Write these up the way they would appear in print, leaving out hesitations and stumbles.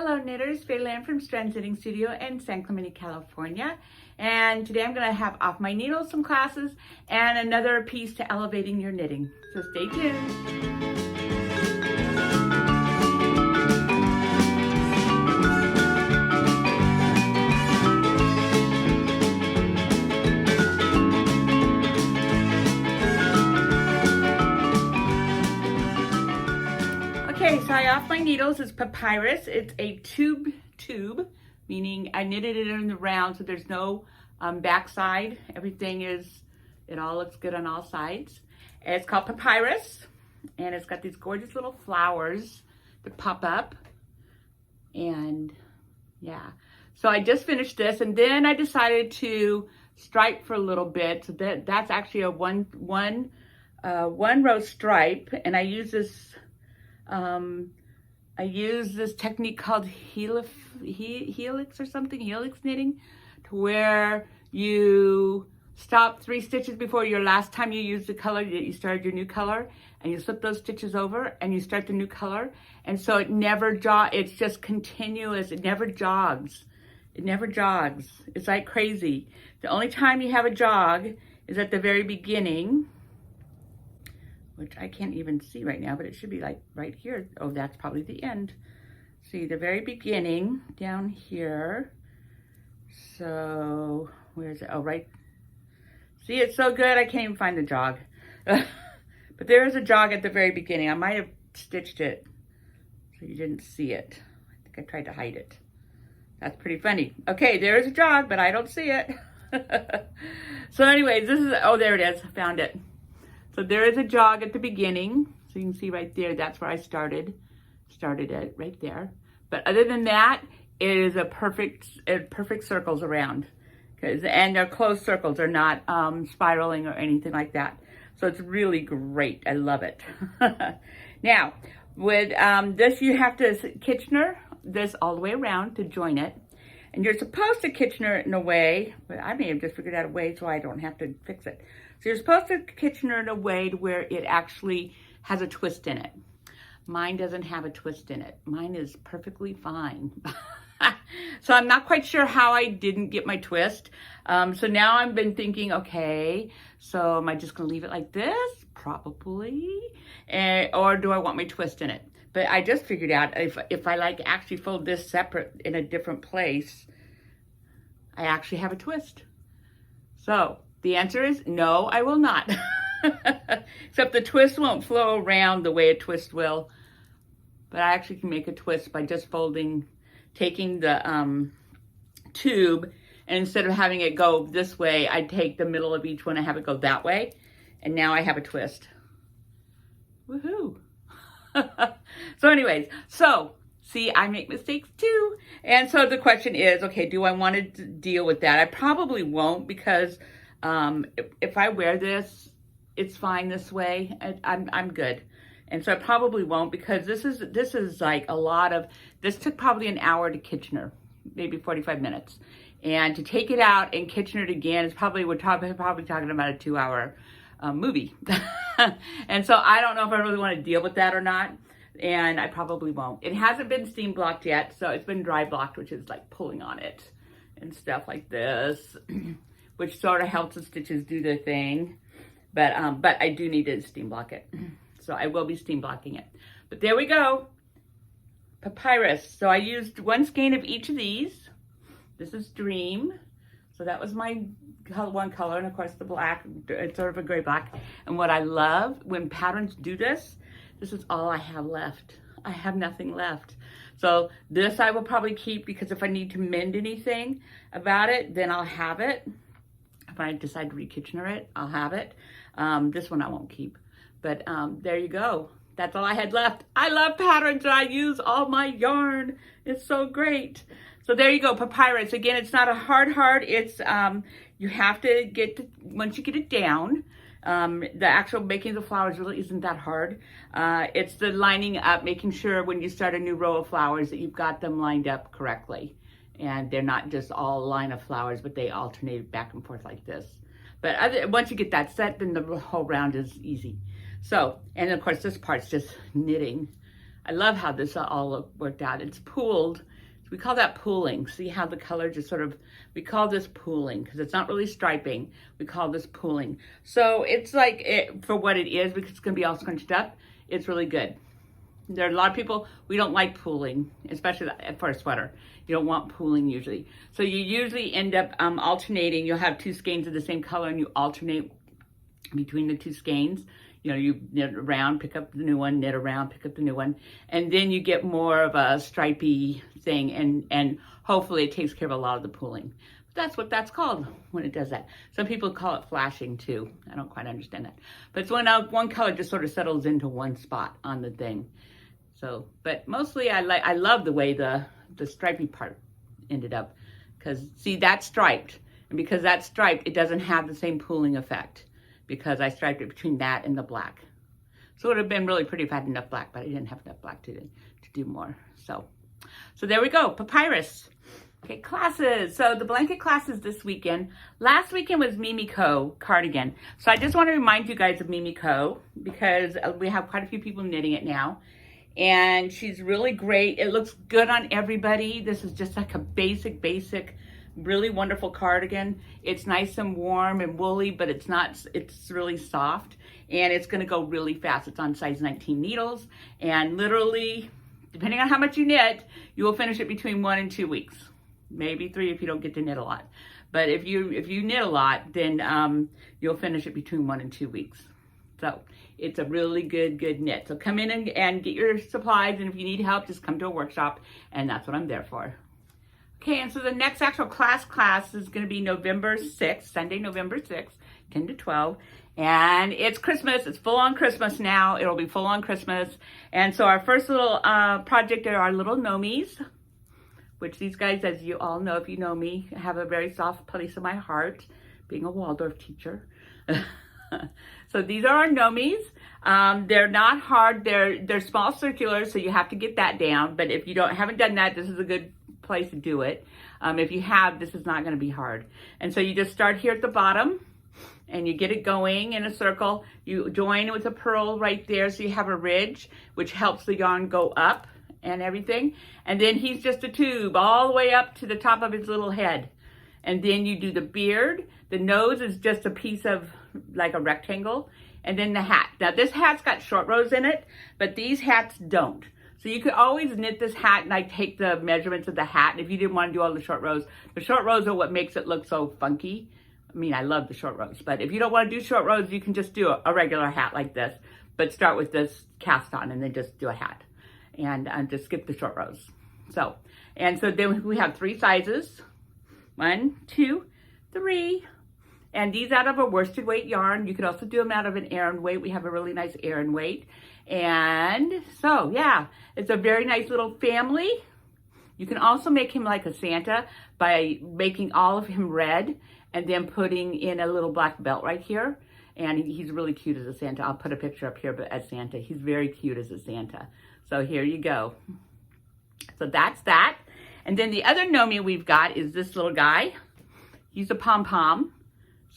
Hello knitters, Faye from Strand Knitting Studio in San Clemente, California. And today I'm going to have off my needles some classes and another piece to elevating your knitting. So stay tuned. Okay, so I off my needles is Papyrus. It's a tube, meaning I knitted it in the round, so there's no backside. Everything it all looks good on all sides. And it's called Papyrus, and it's got these gorgeous little flowers that pop up. And yeah, so I just finished this, and then I decided to stripe for a little bit. So that's actually a one row stripe, and I use this technique called helix or something, helix knitting, to where you stop 3 stitches before your last time you use the color that you started your new color, and you slip those stitches over and you start the new color. And so it never it's just continuous. It never jogs. It never jogs. It's like crazy. The only time you have a jog is at the very beginning, which I can't even see right now, but it should be like right here. Oh, that's probably the end. See, the very beginning down here. So, where's it? Oh, right. See, it's so good, I can't even find the jog. But there is a jog at the very beginning. I might have stitched it so you didn't see it. I think I tried to hide it. That's pretty funny. Okay, there is a jog, but I don't see it. So anyways, this is, oh, there it is. I found it. So there is a jog at the beginning. So you can see right there, that's where I started it right there. But other than that, it is a perfect circles around. And they're closed circles. They're not spiraling or anything like that. So it's really great. I love it. Now, with this, you have to Kitchener this all the way around to join it. And you're supposed to Kitchener it in a way, but I may have just figured out a way so I don't have to fix it. So you're supposed to Kitchener in a way to where it actually has a twist in it. Mine doesn't have a twist in it. Mine is perfectly fine. So I'm not quite sure how I didn't get my twist. So now I've been thinking, okay, so am I just gonna leave it like this? Probably. Or do I want my twist in it? But I just figured out if I like actually fold this separate in a different place, I actually have a twist. So the answer is no, I will not. Except the twist won't flow around the way a twist will. But I actually can make a twist by just taking the tube, and instead of having it go this way, I take the middle of each one and have it go that way. And now I have a twist. Woohoo. So anyways, see, I make mistakes too. And so the question is, okay, do I want to deal with that? I probably won't, because if I wear this, it's fine this way. I'm good. And so I probably won't, because this is like a lot of, this took probably an hour to Kitchener, maybe 45 minutes. And to take it out and Kitchener it again is probably, we're probably talking about a 2-hour movie. And so I don't know if I really want to deal with that or not. And I probably won't. It hasn't been steam blocked yet, so it's been dry blocked, which is like pulling on it and stuff like this, which sort of helps the stitches do their thing. But I do need to steam block it. So I will be steam blocking it. But there we go. Papyrus. So I used 1 skein of each of these. This is Dream. So that was my one color. And of course the black, it's sort of a gray black. And what I love when patterns do this is all I have left. I have nothing left. So this I will probably keep, because if I need to mend anything about it, then I'll have it. If I decide to re-Kitchener it, I'll have it. This one I won't keep. But there you go. That's all I had left. I love patterns. I use all my yarn. It's so great. So there you go, Papyrus. Again, it's not a hard. It's, you have to once you get it down, the actual making the flowers really isn't that hard. It's the lining up, making sure when you start a new row of flowers that you've got them lined up correctly. And they're not just all line of flowers, but they alternate back and forth like this. But once you get that set, then the whole round is easy. So, and of course this part's just knitting. I love how this all worked out. It's pooled. We call that pooling. See how the color just sort of, we call this pooling because it's not really striping. We call this pooling. So it's like, for what it is, because it's going to be all scrunched up, it's really good. There are a lot of people, we don't like pooling, especially for a sweater. You don't want pooling usually. So you usually end up alternating. You'll have two skeins of the same color and you alternate between the two skeins. You know, you knit around, pick up the new one, knit around, pick up the new one. And then you get more of a stripy thing and hopefully it takes care of a lot of the pooling. That's what that's called when it does that. Some people call it flashing too. I don't quite understand that. But it's when one color just sort of settles into one spot on the thing. So, but mostly I love the way the stripy part ended up. Because see, that's striped. And because that's striped, it doesn't have the same pooling effect. Because I striped it between that and the black. So it would have been really pretty if I had enough black, but I didn't have enough black to do more. So there we go, Papyrus. Okay, classes. So the blanket classes this weekend. Last weekend was Mimico Cardigan. So I just want to remind you guys of Mimiko because we have quite a few people knitting it now. And she's really great. It looks good on everybody. This is just like a basic, really wonderful cardigan. It's nice and warm and woolly, but it's really soft and it's going to go really fast. It's on size 19 needles and literally, depending on how much you knit, you will finish it between 1 and 2 weeks, maybe 3 if you don't get to knit a lot. But if you knit a lot, then you'll finish it between 1 and 2 weeks. So it's a really good knit. So come in and get your supplies, and if you need help, just come to a workshop, and that's what I'm there for. Okay, and so the next actual class is going to be November 6th, Sunday, November 6th, 10 to 12. And it's Christmas. It's full on Christmas now. It'll be full on Christmas. And so our first little project are our little Gnomies, which these guys, as you all know, if you know me, have a very soft place in my heart, being a Waldorf teacher. So these are our Gnomies. They're not hard. They're small circular, so you have to get that down. But if you haven't done that, this is a good place to do it. If you have, this is not going to be hard. And so you just start here at the bottom and you get it going in a circle. You join with a purl right there so you have a ridge, which helps the yarn go up and everything. And then he's just a tube all the way up to the top of his little head. And then you do the beard. The nose is just a piece of like a rectangle. And then the hat. Now this hat's got short rows in it, but these hats don't. So you could always knit this hat and like take the measurements of the hat. And if you didn't want to do all the short rows are what makes it look so funky. I mean, I love the short rows, but if you don't want to do short rows, you can just do a regular hat like this, but start with this cast on and then just do a hat and just skip the short rows. So then we have 3 sizes, 1, 2, 3. And these out of a worsted weight yarn. You could also do them out of an Aran weight. We have a really nice Aran weight. And so, yeah, it's a very nice little family. You can also make him like a Santa by making all of him red and then putting in a little black belt right here. And he's really cute as a Santa. I'll put a picture up here, but as Santa. He's very cute as a Santa. So here you go. So that's that. And then the other Nomi we've got is this little guy. He's a pom-pom.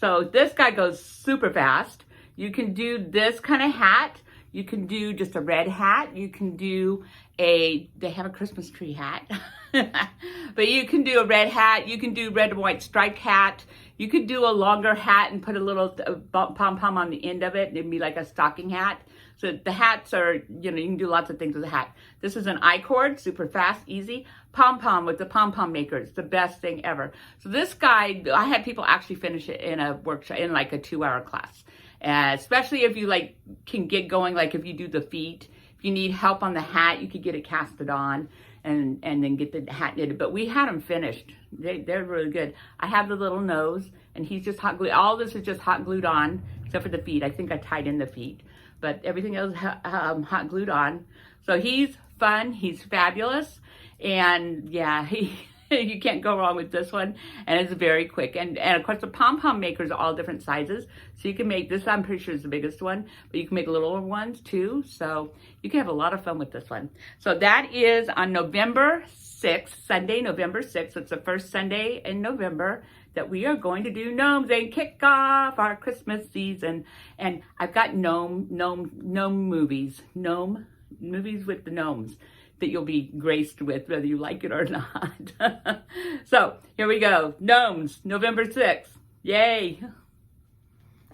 So this guy goes super fast. You can do this kind of hat. You can do just a red hat. You can do they have a Christmas tree hat. But you can do a red hat. You can do red and white striped hat. You could do a longer hat and put a little pom-pom on the end of it. It'd be like a stocking hat. So the hats are, you can do lots of things with a hat. This is an I-cord, super fast, easy. Pom-pom with the pom-pom maker. It's the best thing ever. So this guy, I had people actually finish it in a workshop, in like a 2-hour class. Especially if you can get going, like if you do the feet. If you need help on the hat, you could get it casted on and then get the hat knitted. But we had them finished. They're really good. I have the little nose and he's just hot glued. All this is just hot glued on, except for the feet. I think I tied in the feet. But everything else hot glued on. So he's fun, he's fabulous, and yeah, you can't go wrong with this one, and it's very quick. And of course the pom-pom makers are all different sizes, so you can make this, I'm pretty sure is the biggest one, but you can make little ones too, so you can have a lot of fun with this one. So that is on November 6th, Sunday, November 6th. It's the first Sunday in November that we are going to do Gnomes and kick off our Christmas season. And I've got gnome movies, gnome movies with the gnomes that you'll be graced with, whether you like it or not. So here we go. Gnomes, November 6th. Yay.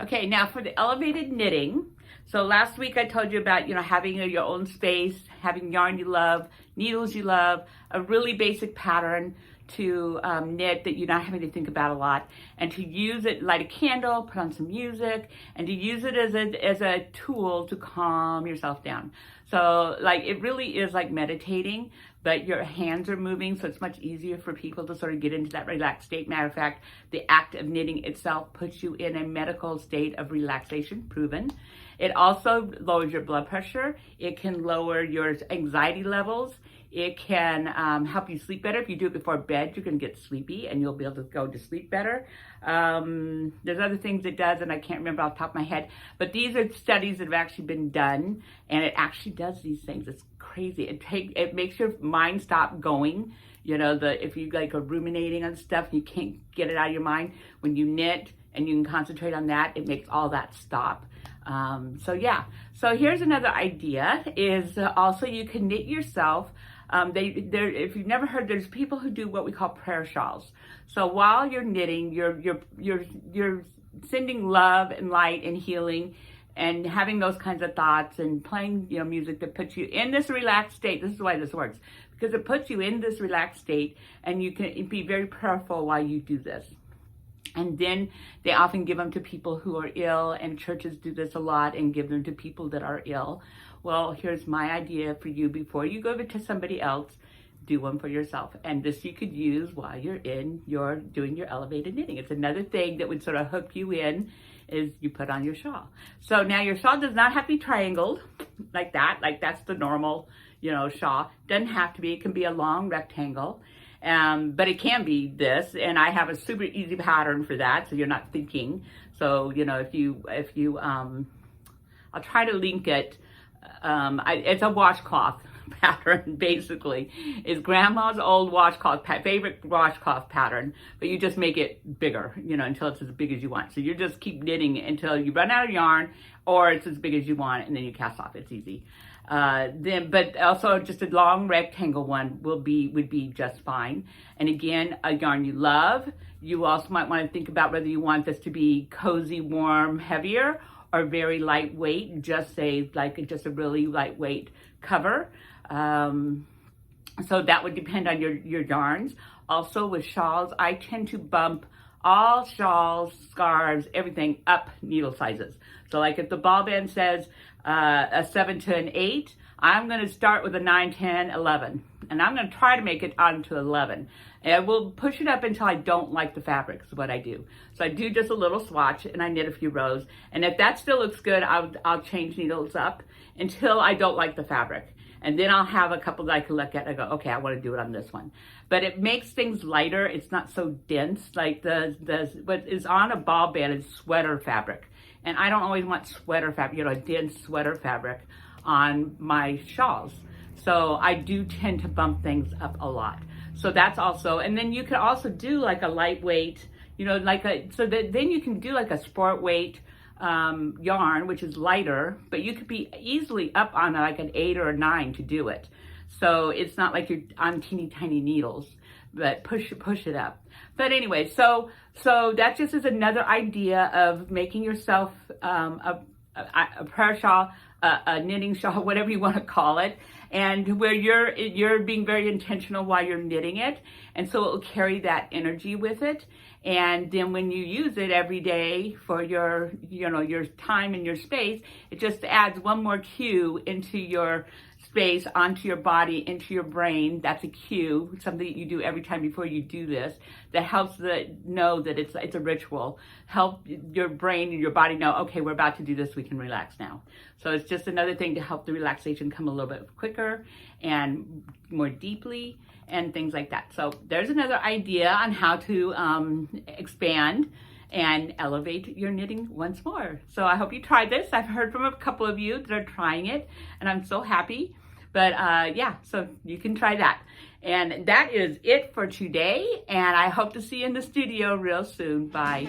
Okay, now for the elevated knitting. So last week I told you about, having your own space, having yarn you love, needles you love, a really basic pattern to knit that you're not having to think about a lot, and to use it, light a candle, put on some music, and to use it as a tool to calm yourself down. So like, it really is like meditating, but your hands are moving, so it's much easier for people to sort of get into that relaxed state. Matter of fact, the act of knitting itself puts you in a medical state of relaxation, proven. It also lowers your blood pressure. It can lower your anxiety levels. It can help you sleep better. If you do it before bed, you're going to get sleepy and you'll be able to go to sleep better. There's other things it does, and I can't remember off the top of my head, but these are studies that have actually been done, and it actually does these things. It's crazy. It makes your mind stop going. If you like are ruminating on stuff, you can't get it out of your mind. When you knit and you can concentrate on that, it makes all that stop. So here's another idea is also you can knit yourself. If you've never heard, there's people who do what we call prayer shawls. So while you're knitting, you're sending love and light and healing and having those kinds of thoughts and playing, music that puts you in this relaxed state. This is why this works, because it puts you in this relaxed state, and you can be very prayerful while you do this. And then they often give them to people who are ill, and churches do this a lot and give them to people that are ill. Well, here's my idea for you. Before you go to somebody else, do one for yourself. And this you could use while you're doing your elevated knitting. It's another thing that would sort of hook you in, is you put on your shawl. So now your shawl does not have to be triangled like that. Like that's the normal, shawl. Doesn't have to be. It can be a long rectangle. But it can be this, and I have a super easy pattern for that, so you're not thinking. So, if you, I'll try to link it. It's a washcloth pattern, basically. It's grandma's old washcloth, favorite washcloth pattern, but you just make it bigger, until it's as big as you want. So you just keep knitting until you run out of yarn, or it's as big as you want, and then you cast off. It's easy. But also just a long rectangle one would be just fine. And again, a yarn you love. You also might want to think about whether you want this to be cozy, warm, heavier, or very lightweight. Just say just a really lightweight cover. So that would depend on your yarns. Also with shawls, I tend to bump all shawls, scarves, everything up needle sizes. So like if the ball band says a 7 to an 8, I'm going to start with a 9, 10, 11. And I'm going to try to make it onto 11. And I will push it up until I don't like the fabric, is what I do. So I do just a little swatch and I knit a few rows. And if that still looks good, I'll change needles up until I don't like the fabric. And then I'll have a couple that I can look at and I go, okay, I want to do it on this one. But it makes things lighter. It's not so dense. Like what is on a ball band is sweater fabric. And I don't always want sweater fabric, a dense sweater fabric on my shawls. So I do tend to bump things up a lot. So that's also, and then you could also do like a lightweight, then you can do like a sport weight yarn, which is lighter, but you could be easily up on like an 8 or a 9 to do it. So it's not like you're on teeny tiny needles, but push it up. But anyway, so that just is another idea of making yourself a prayer shawl, a knitting shawl, whatever you want to call it, and where you're being very intentional while you're knitting it, and so it will carry that energy with it. And then when you use it every day for your time and your space, it just adds one more cue into your space, onto your body, into your brain. That's a cue, something that you do every time before you do this, that helps know that it's a ritual. Help your brain and your body know, okay, we're about to do this, we can relax now. So it's just another thing to help the relaxation come a little bit quicker and more deeply and things like that. So there's another idea on how to expand and elevate your knitting once more. So I hope you tried this. I've heard from a couple of you that are trying it, and I'm so happy. But so you can try that. And that is it for today, and I hope to see you in the studio real soon. Bye.